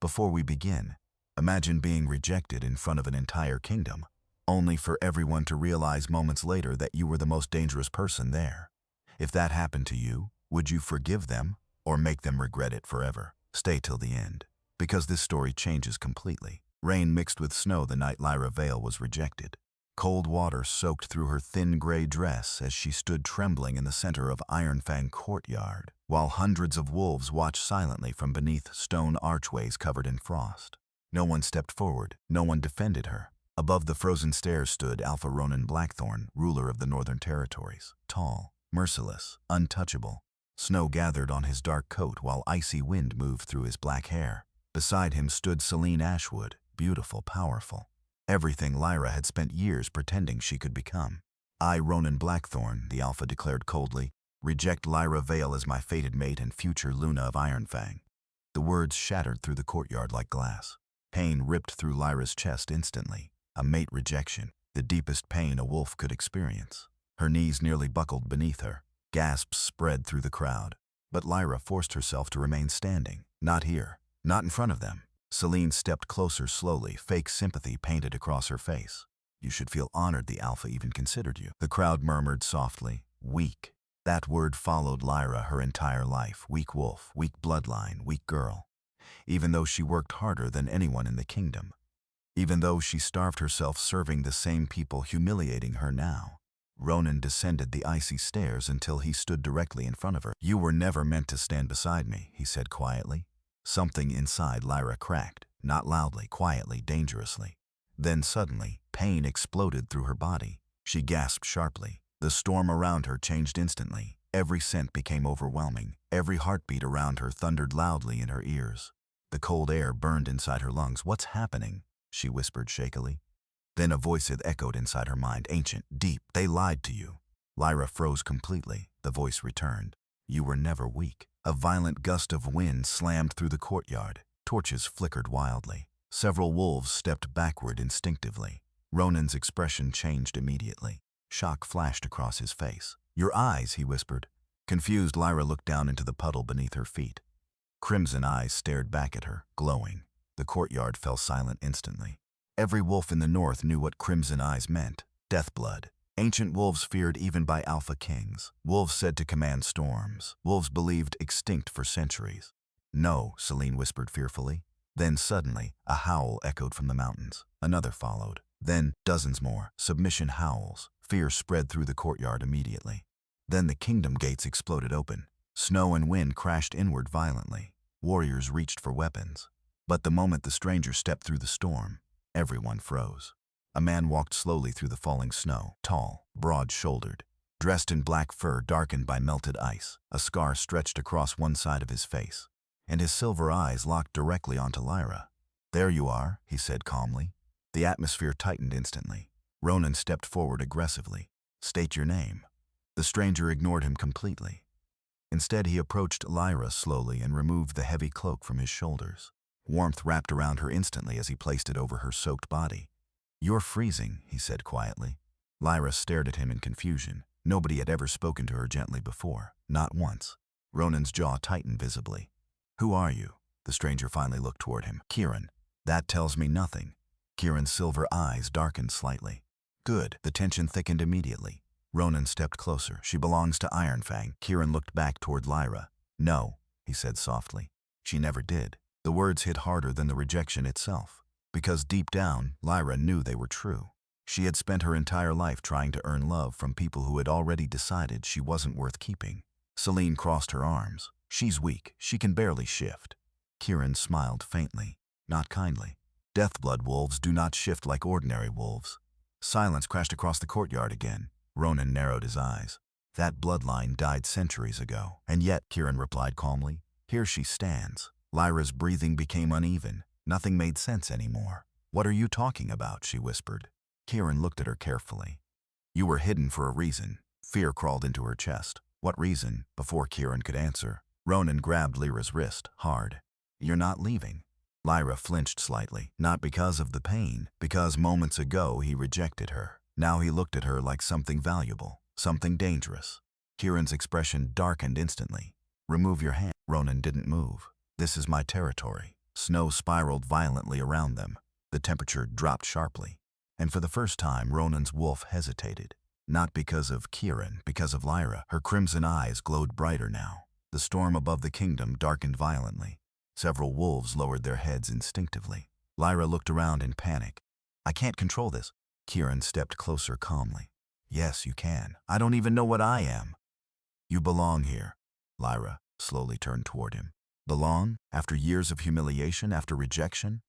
Before we begin, imagine being rejected in front of an entire kingdom, only for everyone to realize moments later that you were the most dangerous person there. If that happened to you, would you forgive them or make them regret it forever? Stay till the end, because this story changes completely. Rain mixed with snow the night Lyra Vale was rejected. Cold water soaked through her thin gray dress as she stood trembling in the center of Ironfang courtyard, while hundreds of wolves watched silently from beneath stone archways covered in frost. No one stepped forward, no one defended her. Above the frozen stairs stood Alfa Blackthorn, ruler of the Northern Territories, tall, merciless, untouchable. Snow gathered on his dark coat while icy wind moved through his black hair. Beside him stood Selene Ashwood, beautiful, powerful. Everything Lyra had spent years pretending she could become. I, Ronan Blackthorn, the Alpha declared coldly, reject Lyra Vale as my fated mate and future Luna of Ironfang. The words shattered through the courtyard like glass. Pain ripped through Lyra's chest instantly. A mate rejection, the deepest pain a wolf could experience. Her knees nearly buckled beneath her. Gasps spread through the crowd. But Lyra forced herself to remain standing. Not here. Not in front of them. Selene stepped closer slowly, fake sympathy painted across her face. You should feel honored the Alpha even considered you. The crowd murmured softly, weak. That word followed Lyra her entire life. Weak wolf, weak bloodline, weak girl. Even though she worked harder than anyone in the kingdom. Even though she starved herself serving the same people humiliating her now. Ronan descended the icy stairs until he stood directly in front of her. You were never meant to stand beside me, he said quietly. Something inside Lyra cracked, not loudly, quietly, dangerously. Then suddenly, pain exploded through her body. She gasped sharply. The storm around her changed instantly. Every scent became overwhelming. Every heartbeat around her thundered loudly in her ears. The cold air burned inside her lungs. What's happening? She whispered shakily. Then a voice had echoed inside her mind, ancient, deep. They lied to you. Lyra froze completely. The voice returned. You were never weak. A violent gust of wind slammed through the courtyard. Torches flickered wildly. Several wolves stepped backward instinctively. Ronan's expression changed immediately. Shock flashed across his face. Your eyes, he whispered. Confused, Lyra looked down into the puddle beneath her feet. Crimson eyes stared back at her, glowing. The courtyard fell silent instantly. Every wolf in the north knew what crimson eyes meant. Deathblood. Ancient wolves feared even by alpha kings. Wolves said to command storms. Wolves believed extinct for centuries. No, Selene whispered fearfully. Then suddenly, a howl echoed from the mountains. Another followed. Then dozens more. Submission howls. Fear spread through the courtyard immediately. Then the kingdom gates exploded open. Snow and wind crashed inward violently. Warriors reached for weapons. But the moment the stranger stepped through the storm, everyone froze. A man walked slowly through the falling snow, tall, broad-shouldered, dressed in black fur darkened by melted ice. A scar stretched across one side of his face, and his silver eyes locked directly onto Lyra. There you are, he said calmly. The atmosphere tightened instantly. Ronan stepped forward aggressively. State your name. The stranger ignored him completely. Instead, he approached Lyra slowly and removed the heavy cloak from his shoulders. Warmth wrapped around her instantly as he placed it over her soaked body. You're freezing, he said quietly. Lyra stared at him in confusion. Nobody had ever spoken to her gently before, not once. Ronan's jaw tightened visibly. Who are you? The stranger finally looked toward him. Kieran. That tells me nothing. Kieran's silver eyes darkened slightly. Good. The tension thickened immediately. Ronan stepped closer. She belongs to Ironfang. Kieran looked back toward Lyra. No, he said softly. She never did. The words hit harder than the rejection itself. Because deep down, Lyra knew they were true. She had spent her entire life trying to earn love from people who had already decided she wasn't worth keeping. Selene crossed her arms. She's weak. She can barely shift. Kieran smiled faintly, not kindly. Deathblood wolves do not shift like ordinary wolves. Silence crashed across the courtyard again. Ronan narrowed his eyes. That bloodline died centuries ago. And yet, Kieran replied calmly, here she stands. Lyra's breathing became uneven. Nothing made sense anymore. What are you talking about? She whispered. Kieran looked at her carefully. You were hidden for a reason. Fear crawled into her chest. What reason? Before Kieran could answer, Ronan grabbed Lyra's wrist, hard. You're not leaving. Lyra flinched slightly, not because of the pain, because moments ago he rejected her. Now he looked at her like something valuable, something dangerous. Kieran's expression darkened instantly. Remove your hand. Ronan didn't move. This is my territory. Snow spiraled violently around them. The temperature dropped sharply. And for the first time, Ronan's wolf hesitated. Not because of Kieran, because of Lyra. Her crimson eyes glowed brighter now. The storm above the kingdom darkened violently. Several wolves lowered their heads instinctively. Lyra looked around in panic. I can't control this. Kieran stepped closer calmly. Yes, you can. I don't even know what I am. You belong here. Lyra slowly turned toward him. Belong? After years of humiliation, after rejection?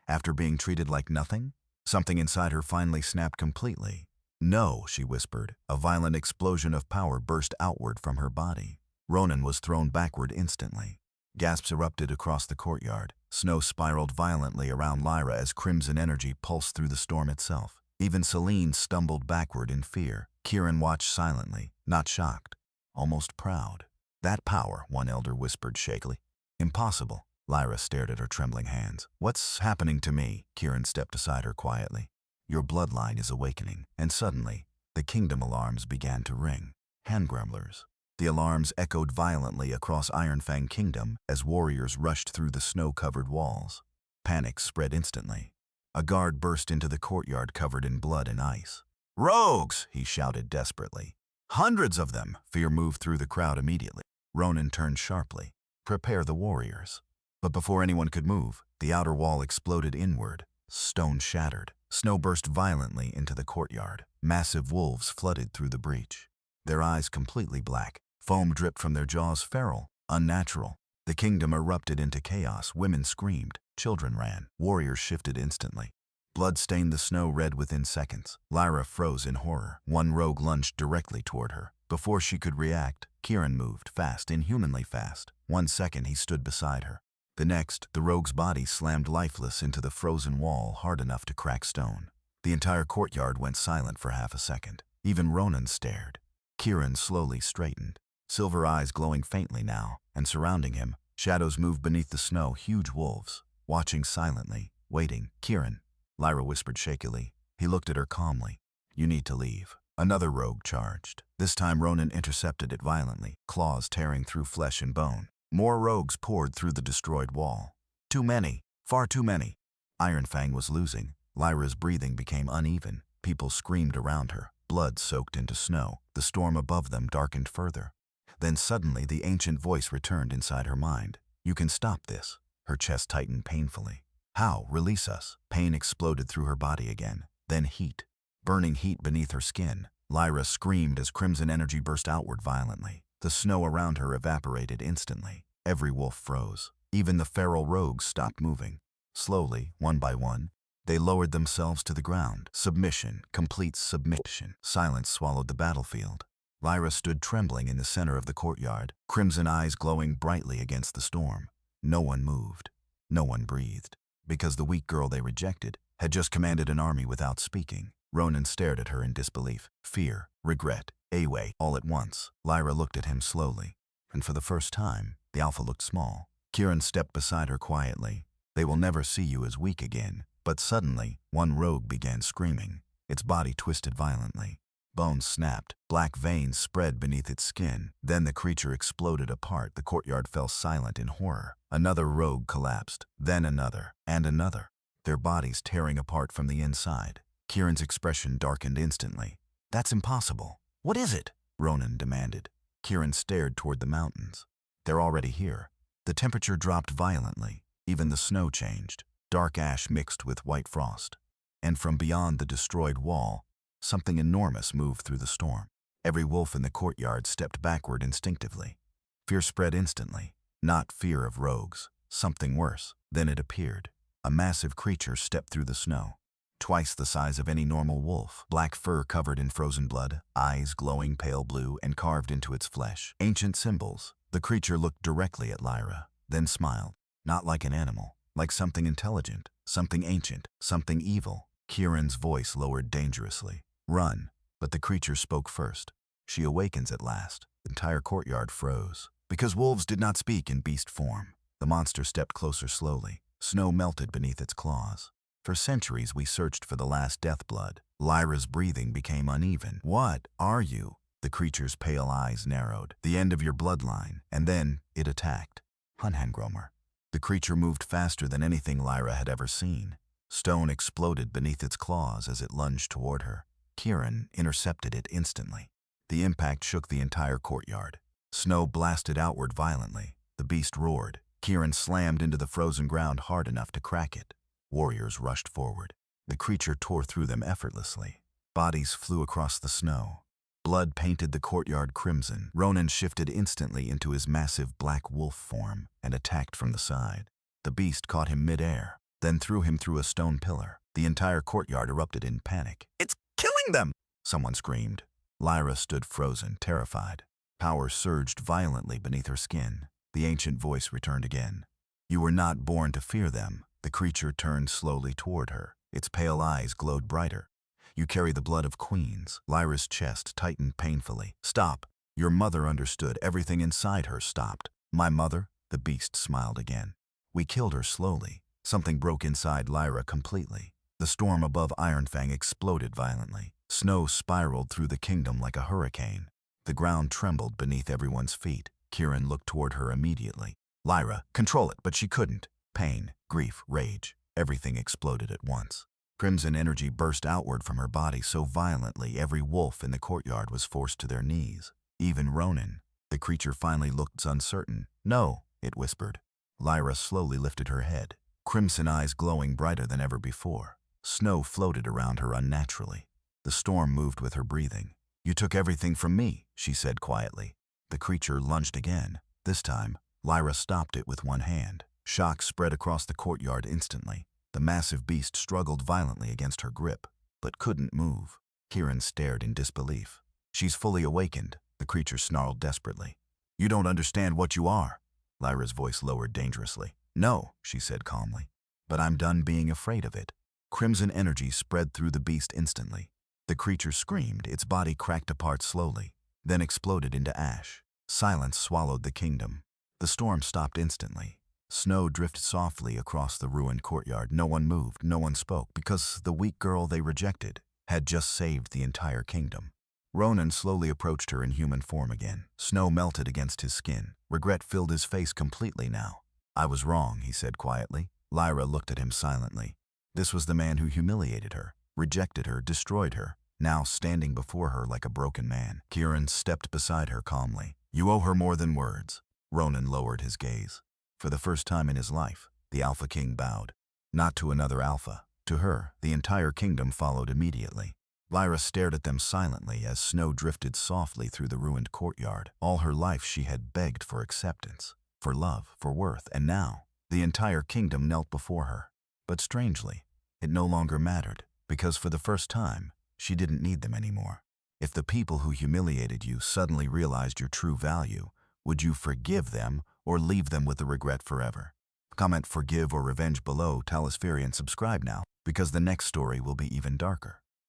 After being treated like nothing? Something inside her finally snapped completely. No, she whispered. A violent explosion of power burst outward from her body. Ronan was thrown backward instantly. Gasps erupted across the courtyard. Snow spiraled violently around Lyra as crimson energy pulsed through the storm itself. Even Celine stumbled backward in fear. Kieran watched silently, not shocked, almost proud. That power, one elder whispered shakily. Impossible. Lyra stared at her trembling hands. What's happening to me? Kieran stepped aside her quietly. Your bloodline is awakening. And suddenly, the kingdom alarms began to ring. Handgrumblers. The alarms echoed violently across Ironfang Kingdom as warriors rushed through the snow-covered walls. Panic spread instantly. A guard burst into the courtyard covered in blood and ice. Rogues! He shouted desperately. Hundreds of them! Fear moved through the crowd immediately. Ronan turned sharply. Prepare the warriors. But before anyone could move, the outer wall exploded inward. Stone shattered. Snow burst violently into the courtyard. Massive wolves flooded through the breach. Their eyes completely black. Foam dripped from their jaws, feral, unnatural. The kingdom erupted into chaos. Women screamed. Children ran. Warriors shifted instantly. Blood stained the snow red within seconds. Lyra froze in horror. One rogue lunged directly toward her. Before she could react, Kieran moved, fast, inhumanly fast. 1 second he stood beside her. The next, the rogue's body slammed lifeless into the frozen wall hard enough to crack stone. The entire courtyard went silent for half a second. Even Ronan stared. Kieran slowly straightened. Silver eyes glowing faintly now, and surrounding him, shadows moved beneath the snow, huge wolves, watching silently, waiting. Kieran, Lyra whispered shakily. He looked at her calmly. You need to leave. Another rogue charged. This time Ronan intercepted it violently, claws tearing through flesh and bone. More rogues poured through the destroyed wall. Too many, far too many. Ironfang was losing. Lyra's breathing became uneven. People screamed around her. Blood soaked into snow. The storm above them darkened further. Then suddenly the ancient voice returned inside her mind. You can stop this. Her chest tightened painfully. How? Release us. Pain exploded through her body again. Then heat. Burning heat beneath her skin. Lyra screamed as crimson energy burst outward violently. The snow around her evaporated instantly. Every wolf froze. Even the feral rogues stopped moving. Slowly, one by one, they lowered themselves to the ground. Submission, complete submission. Silence swallowed the battlefield. Lyra stood trembling in the center of the courtyard, crimson eyes glowing brightly against the storm. No one moved. No one breathed. Because the weak girl they rejected had just commanded an army without speaking. Ronan stared at her in disbelief. Fear, regret, away, all at once. Lyra looked at him slowly. And for the first time, the Alpha looked small. Kieran stepped beside her quietly. They will never see you as weak again. But suddenly, one rogue began screaming. Its body twisted violently. Bones snapped. Black veins spread beneath its skin. Then the creature exploded apart. The courtyard fell silent in horror. Another rogue collapsed. Then another. And another. Their bodies tearing apart from the inside. Kieran's expression darkened instantly. That's impossible. What is it? Ronan demanded. Kieran stared toward the mountains. They're already here. The temperature dropped violently. Even the snow changed. Dark ash mixed with white frost. And from beyond the destroyed wall, something enormous moved through the storm. Every wolf in the courtyard stepped backward instinctively. Fear spread instantly. Not fear of rogues. Something worse. Then it appeared. A massive creature stepped through the snow. Twice the size of any normal wolf. Black fur covered in frozen blood, eyes glowing pale blue and carved into its flesh. Ancient symbols. The creature looked directly at Lyra, then smiled. Not like an animal. Like something intelligent. Something ancient. Something evil. Kieran's voice lowered dangerously. Run. But the creature spoke first. She awakens at last. The entire courtyard froze. Because wolves did not speak in beast form. The monster stepped closer slowly. Snow melted beneath its claws. For centuries we searched for the last Deathblood. Lyra's breathing became uneven. What are you? The creature's pale eyes narrowed. The end of your bloodline. And then it attacked. Hunhangromer. The creature moved faster than anything Lyra had ever seen. Stone exploded beneath its claws as it lunged toward her. Kieran intercepted it instantly. The impact shook the entire courtyard. Snow blasted outward violently. The beast roared. Kieran slammed into the frozen ground hard enough to crack it. Warriors rushed forward. The creature tore through them effortlessly. Bodies flew across the snow. Blood painted the courtyard crimson. Ronan shifted instantly into his massive black wolf form and attacked from the side. The beast caught him mid-air, then threw him through a stone pillar. The entire courtyard erupted in panic. "It's killing them!" someone screamed. Lyra stood frozen, terrified. Power surged violently beneath her skin. The ancient voice returned again. "You were not born to fear them." The creature turned slowly toward her. Its pale eyes glowed brighter. "You carry the blood of queens." Lyra's chest tightened painfully. "Stop." Your mother understood. Everything inside her stopped. "My mother?" The beast smiled again. "We killed her slowly." Something broke inside Lyra completely. The storm above Ironfang exploded violently. Snow spiraled through the kingdom like a hurricane. The ground trembled beneath everyone's feet. Kieran looked toward her immediately. "Lyra, control it," but she couldn't. Pain, grief, rage, everything exploded at once. Crimson energy burst outward from her body so violently every wolf in the courtyard was forced to their knees. Even Ronan. The creature finally looked uncertain. "No," it whispered. Lyra slowly lifted her head, crimson eyes glowing brighter than ever before. Snow floated around her unnaturally. The storm moved with her breathing. "You took everything from me," she said quietly. The creature lunged again. This time, Lyra stopped it with one hand. Shock spread across the courtyard instantly. The massive beast struggled violently against her grip, but couldn't move. Kieran stared in disbelief. "She's fully awakened," the creature snarled desperately. "You don't understand what you are." Lyra's voice lowered dangerously. "No," she said calmly, "but I'm done being afraid of it." Crimson energy spread through the beast instantly. The creature screamed, its body cracked apart slowly, then exploded into ash. Silence swallowed the kingdom. The storm stopped instantly. Snow drifted softly across the ruined courtyard. No one moved, no one spoke, because the weak girl they rejected had just saved the entire kingdom. Ronan slowly approached her in human form again. Snow melted against his skin. Regret filled his face completely now. "I was wrong," he said quietly. Lyra looked at him silently. This was the man who humiliated her, rejected her, destroyed her, now standing before her like a broken man. Kieran stepped beside her calmly. "You owe her more than words." Ronan lowered his gaze. For the first time in his life, the Alpha King bowed. Not to another Alpha. To her, the entire kingdom followed immediately. Lyra stared at them silently as snow drifted softly through the ruined courtyard. All her life she had begged for acceptance, for love, for worth, and now, the entire kingdom knelt before her. But strangely, it no longer mattered, because for the first time, she didn't need them anymore. If the people who humiliated you suddenly realized your true value, would you forgive them or leave them with the regret forever? Comment forgive or revenge below, Talispherian. Subscribe now, because the next story will be even darker.